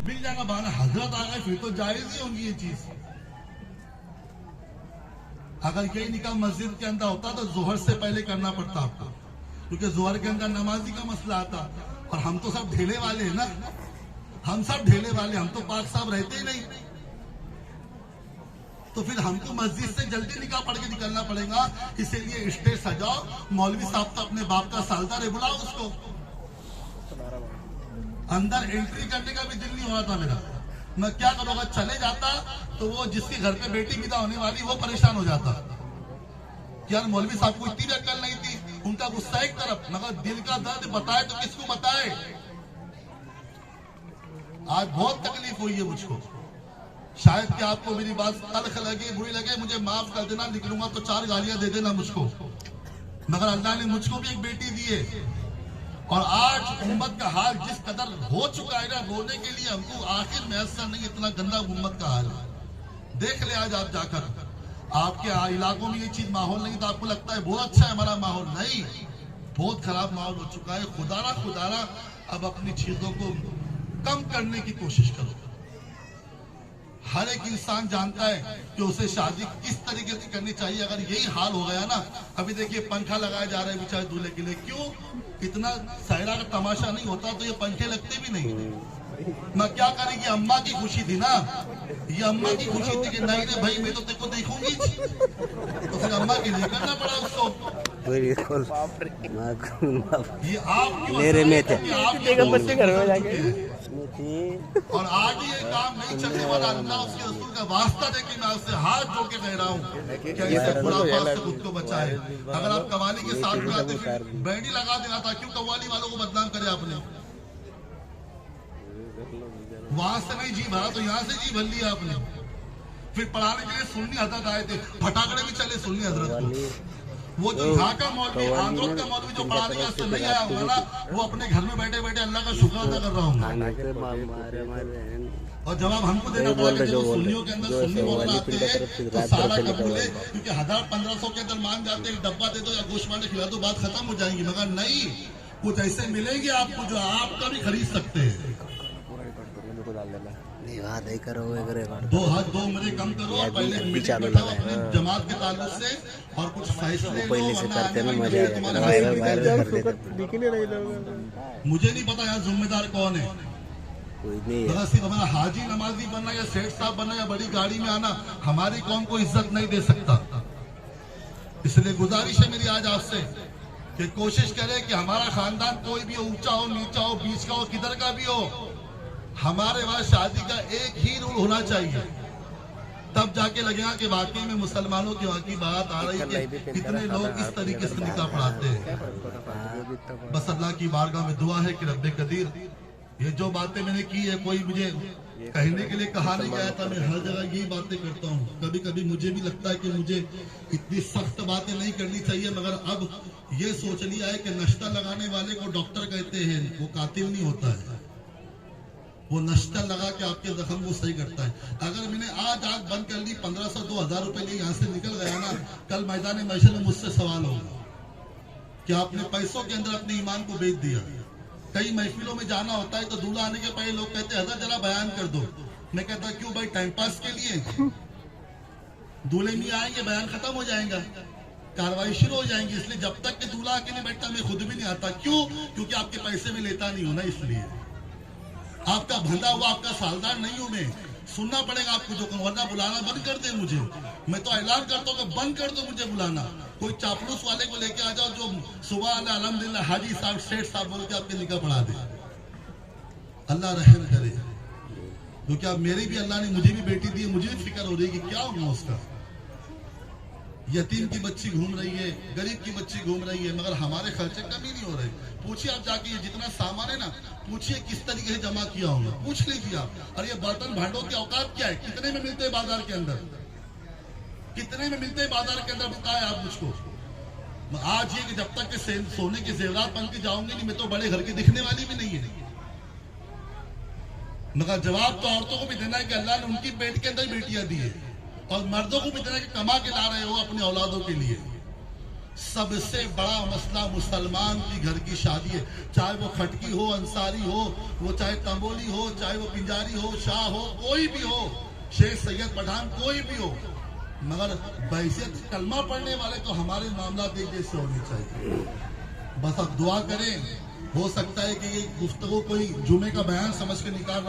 मिल जाएगा बहाना। हजरत आ गए फिर तो जायज ही होंगी ये चीज। अगर यही निकाह मस्जिद के अंदर होता तो जोहर से पहले करना पड़ता आपको, क्योंकि जोहर के अंदर नमाजी का मसला आता। और हम तो सब ढेले वाले हैं ना, हम सब ढेले वाले, हम तो पाक साहब रहते ही नहीं। तो फिर हमको मस्जिद से जल्दी निकाह पढ़ के निकलना पड़ेगा। इसीलिए स्टेज सजाओ, मौलवी साहब तो अपने बाप का सालदार है, बुलाओ उसको। अंदर एंट्री करने का भी दिल नहीं हो रहा था मेरा। मैं क्या करूँगा, चले जाता तो वो जिसके घर पे बेटी विदा होने वाली वो परेशान हो जाता। यार मौलवी साहब को इतनी अक्ल नहीं थी, उनका गुस्सा एक तरफ, मगर दिल का दर्द बताए तो किसको बताए। आज बहुत तकलीफ हुई है मुझको। शायद कि आपको मेरी बात तल्ख लगे, बुरी लगे, मुझे माफ कर देना। निकलूंगा तो 4 गालियां दे देना मुझको, मगर अल्लाह ने मुझको भी एक बेटी दी है। और आज उम्मत का हाल जिस कदर हो चुका है ना, रोने के लिए हमको आखिर मैसर नहीं, इतना गंदा उम्मत का हाल है। देख ले आज आप जाकर, आपके इलाकों में ये चीज माहौल नहीं तो आपको लगता है बहुत अच्छा है हमारा माहौल, नहीं, बहुत खराब माहौल हो चुका है। खुदारा अब अपनी चीजों को कम करने की कोशिश करो। हर एक इंसान जानता है कि उसे शादी किस तरीके से करनी चाहिए। अगर यही हाल हो गया ना, अभी देखिए पंखा लगाया जा रहा है बेचारे दूल्हे के लिए, क्यों? इतना सहरा का तमाशा नहीं होता तो ये पंखे लगते भी नहीं। मैं क्या करेंगी, अम्मा की खुशी थी ना, ये अम्मा की खुशी थी कि नहीं रे भाई मैं तो तेरे को देखूंगी, तो फिर अम्मा के लिए करना पड़ा उसको। ये आप मेरे में थे और आज ये काम नहीं चलने वाला। अल्लाह उसके रसूल का वास्ता दे कि मैं उससे हाथ जोड़ के कह रहा हूँ कि इससे खुराफात से खुद को बचाए। अगर आप कवाली के साथ में आते फिर बैंडी लगा देना था, क्यों कवाली वालों को बदनाम करे आपने? वहां से नहीं जी भरा तो यहाँ से जी भर लिया आपने। फिर पढ़ाने के लिए सुन्नी हजरत आए थे, फटाकड़े भी चले सुन्नी हजरत को। वो जो यहाँ का मौलवी, आंध्र का मौलवी जो पढ़ाने का से नहीं आया होगा ना, वो अपने घर में बैठे बैठे अल्लाह का शुक्र अदा कर रहा हूँ। और जवाब हमको देना पड़ेगा। जब सुन्नियों के अंदर सुन्नी मौलाना आते हैं तो सारा कबूल है, क्योंकि 1000-1500 के अंदर मान जाते हैं, डब्बा दे दो या गोश्त मांडे खिला दो, बात खत्म हो जाएगी। मगर नहीं, कुछ ऐसे मिलेंगे आपको जो आपका भी खरीद सकते हैं। दो हाथ दो मुझे कम करो, पहले मीटिंग बैठाओ अपने जमात के ताल्लुक से और कुछ फैसले लो, मुझे नहीं पता यहाँ जिम्मेदार कौन है। सिर्फ हमारा हाजी नमाजी बनना या सेठ साहब बनना या बड़ी गाड़ी में आना हमारी कौम को इज्जत नहीं दे सकता। इसलिए गुजारिश है मेरी आज आपसे कि कोशिश करें कि हमारा खानदान कोई भी ऊंचा हो, नीचा हो, बीच का हो, किधर का भी हो, हमारे वहां शादी का एक ही रूल होना चाहिए। तब जाके लगेगा कि वाकई में मुसलमानों की वहां की बात आ रही है कि कितने लोग इस तरीके से निकाह पढ़ाते हैं। बस अल्लाह की बारगाह में दुआ है कि रब्बे कदीर ये जो बातें मैंने की है, कोई मुझे कहने के लिए कहा नहीं गया था, मैं हर जगह यही बातें करता हूँ। कभी कभी मुझे भी लगता है कि मुझे इतनी सख्त बातें नहीं करनी चाहिए, मगर अब ये सोच लिया है कि नश्ता लगाने वाले को डॉक्टर कहते हैं, वो कातिल नहीं होता है। वो नश्ता लगा के आपके जख्म को सही करता है। अगर मैंने आज आग बंद कर ली, 1500-2000 रुपए लिए यहाँ से निकल गया ना, कल मैदान महशर में मुझसे सवाल होगा कि आपने पैसों के अंदर अपने ईमान को बेच दिया। कई महफिलों में जाना होता है तो दूल्हा आने के पहले लोग कहते हैं हजरत जरा बयान कर दो। मैं कहता क्यों भाई, टाइम पास के लिए? दूल्हे नहीं आएंगे, बयान खत्म हो जाएगा, कार्रवाई शुरू हो जाएंगी। इसलिए जब तक कि दूल्हा आके नहीं बैठता मैं खुद भी नहीं आता। क्यों? क्योंकि आपके पैसे में लेता नहीं हूं ना, इसलिए आपका बंधा हुआ, आपका सालदार नहीं हूं मैं। सुनना पड़ेगा आपको जो कहूं, वरना बुलाना बंद कर दे मुझे। मैं तो ऐलान करता हूँ कि बंद कर दो मुझे बुलाना। कोई चापलूस वाले को लेके आ जाओ जो सुबह अल्हम्दुलिल्लाह हाजी साहब सेठ साहब बोल के आपके निकाह पढ़ा दे। अल्लाह रहम करे, क्योंकि अब मेरी भी अल्लाह ने मुझे भी बेटी दी है, मुझे भी फिक्र हो रही है कि क्या होगा उसका। यतीम की बच्ची घूम रही है, गरीब की बच्ची घूम रही है, मगर हमारे खर्चे कमी नहीं हो रहे। पूछिए आप जाके, ये जितना सामान है ना, पूछिए किस तरीके से जमा किया होगा, पूछ लीजिए आप। और ये बर्तन भांडों की औकात क्या है, कितने में मिलते हैं बाजार के अंदर, कितने में मिलते हैं बाजार के अंदर, बताए आप मुझको। आज ये कि जब तक के सोने के जेवरात बन के जाऊंगे नहीं, मैं तो बड़े घर के दिखने वाली भी नहीं है। मगर जवाब तो औरतों को भी देना है कि अल्लाह ने उनकी पेट के अंदर बेटियां दी है, और मर्दों को भी देना है कि कमा के ला रहे हो अपने औलादों के लिए। सबसे बड़ा मसला मुसलमान की घर की शादी है, चाहे वो खटकी हो, अंसारी हो, वो चाहे तंबोली हो, चाहे वो पिंजारी हो, शाह हो, कोई भी हो, शेख सैयद पठान कोई भी हो, मगर बैसियत कलमा पढ़ने वाले तो हमारे मामला एक जैसे होने चाहिए। बस अब दुआ करें, हो सकता है कि ये गुफ्तगू कोई जुमे का बयान समझ के निकाल रहा